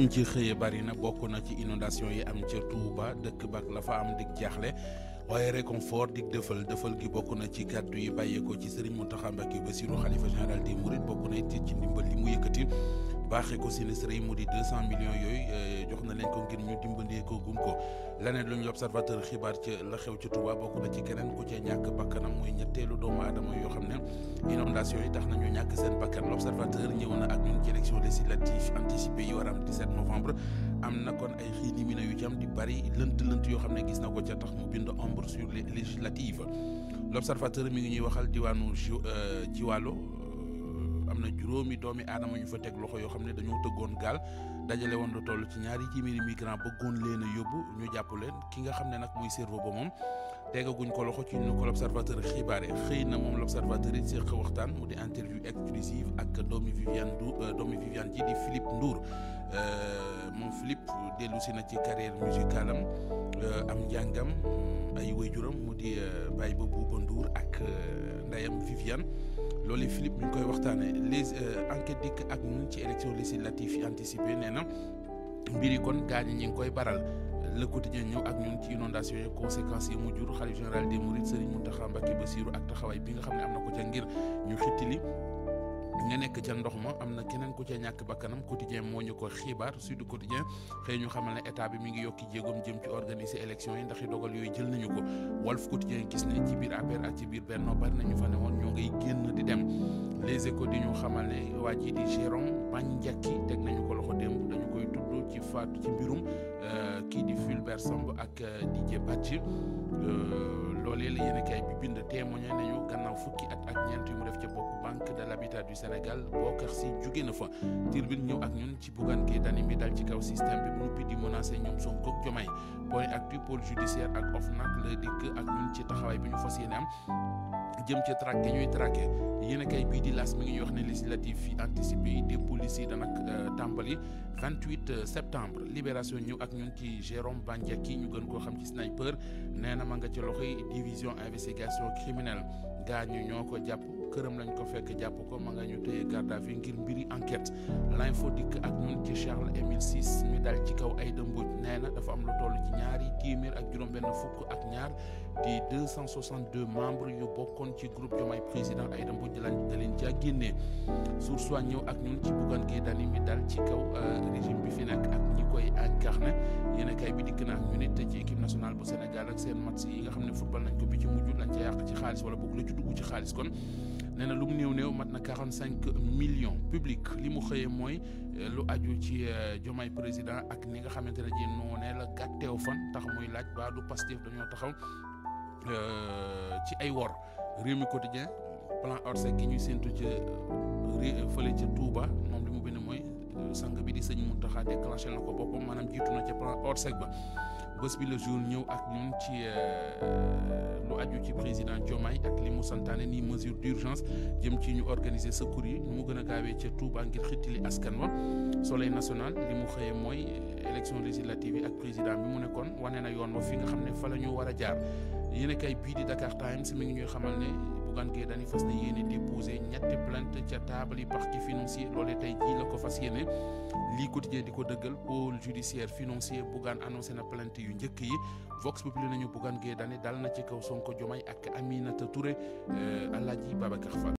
liñ ci xëyee bari na bokk na ci inondation yi am ca Touba dëkk bak la fa am dig jaaxle waaye réconfort dig dëfal gi bokk na ci kàddu yi bàyyeekoo ci Serigne Mountakha Mbacké Bassirou xalifa général des Mourides bokk na it ci ndimbal li mu yëkkati baaxee ko sinistre yi mu di 200 millions yooyu jox na leen ko ngir ñu dimbandee ko gum ko leneen lu ñu l'observateur xibaar ca la xew ca Touba bokk na ci keneen ku ca ñàkk bakkanam muy ñetteelu doomu aadama yoo xam ne inondation yi tax nañu ñàkk seen bakkan l'observateur ñëw na ak ñun ci élection législative anticipée yi war am 17 novembre am na kon ay xiini mina yu ci am di bari lënt yoo xam ne gis na ko ca tax mu bind ombre sur les législatives l'observateur mi ngi ñuy waxal diwaanu Jiwaalo am na juróomi doomi aadama ñu fa teg loxo yoo xam ne dañoo tëggoon gaal dajale woon lu toll ci ñaari téeméeri migrant bëggoon leen a yóbbu ñu jàpp leen ki nga xam ne nag muy cerveau ba moom tegaguñ ko loxo ci ñu ko l'observateur xibaare xëy na moom l'observateur it seq waxtaan mu di interview exclusive ak doomi Viviane ji di Philippe Ndour moom Philippe dellu si na ci carrière musicale am njàngam ay waajuram mu di Baye ba Bouba Ndour ak ndeyam Viviane loolu Philippe mi ngi koy waxtaanee les enquêtes dikk ak ñun ci élection législative yi anticipée nee na mbiri kon gaañ ñi ngi koy baral le quotidien ñëw ak ñun ci inondation yi conséquences yi mu jur xalif général des Mourides Serigne Mountakha Mbacké Bassirou ak taxawaay bi nga xam ne am na ko ca ngir ñu xittili nga nekk ca ndox ma am na keneen ku ca ñàkk bakkanam quotidien moo ñu ko xibaar Sud Quotidien xëy ñu xamal ne état bi mi ngi yokki jéegoom jëm ci organiser élection yi ndax i dogal yooyu jël nañu ko Walf Quotidien gis ne ci biir APR ak ci biir Benno bari nañu fa ne woon ñoo ngay génn di dem Les Échos di ñu xamal ne waa ji di Jérôme Bandiaky teg nañu ko loxo démb dañu koy tudd ci faatu ci mbirum kii di Fulbert Sambou ak Didier Badji loolee la yéen a kaay bi bind témoigné nañu gannaaw fukki at ak ñeent yu mu def ca bopp Banque de l'Habitat du Sénégal Bokar Si jóge na fa Tribune ñëw ak ñun ci Bougane Gueye Dany mi dal ci kaw système bi bu noppi di menacé ñoom Sonko ak Diomaye point actu pôle judiciaire ak OFNAC la dikk ak ñun ci taxawaay bi ñu fas yéene am jëm ci traque gi ñuy traqué yéen a kay bii di las mi ngi ñuy wax ne législative yi anticipé yi des policiers yi danak tàmbali 28 septembre libération ñëw ak ñun ci Jérôme Bandiaky ñu gën koo xam ci sniper nee na ma nga ci loxoy division investigation criminelle gaañu ñoo ko jàpp këram lañ ko fekk jàpp ko ma nga ñu téye garde à vue ngir mbiri enquête l'info dikk ak ñun ci Charles Émile Ciss mi dal ci kaw Aïda Mbodj nee na dafa am lu toll ci ñaari téeméer ak juróom-benn fukk ak ñaar di 262 membres yu bokkoon ci groupe Diomaye président Aïda Mbodj da leen caa génnee Source A ñëw ak ñun ci Bougane Gueye Dany mi dal ci kaw régime bi fi nekk ak ñi koy incarné yéen a kay bi dikk na ak ñun it ci équipe nationale bu Sénégal ak seen match yi nga xam ne football nañ ko bi ci mujj lañ ca yàq ci xaalis wala boog la ci dugg ci xaalis kon nee na lu mu néew mat na 45 millions public li mu xëyee mooy lu aju ci Diomaye président ak ni nga xamante ne ji noonee la gàtteew fan tax muy laaj ba du Pastef dañoo taxaw ci ay wor Rewmi Quotidien plan Orsec gi ñuy séntu ca fële ca Touba moom li mu bind mooy sang bi di sëñ Mountakha déclenché na ko boppam maanaam jiitu na ca plan Orsec ba bés bi le jour ñëw ak ñun ci lu aju ci président Diomaye ak li mu santaane ni mesure d'urgence jëm ci ñu organiser secours yi nu mu gën a gaawee ca Touba ngir xittili askan wa Soleil national li mu xëyee mooy élection législative yi ak président bi mu nekkoon wane na yoon wa fi nga xam ne fa la ñu war a jaar yéen a kay bii di Dakar Times mi ngi ñuy xamal ne Bougane Gueye Dany fas na yéene déposé ñetti plainte ca table yi parquet financier loolee tey jii la ko fas yéene lii quotidien di ko dëggal pôle judiciaire financier Bougane annoncé na plainte yu njëkk yi Vox Populi nañu Bougane Gueye Dany dal na ci kaw Sonko Diomaye ak Aminata Touré Alaaji Babacar Fall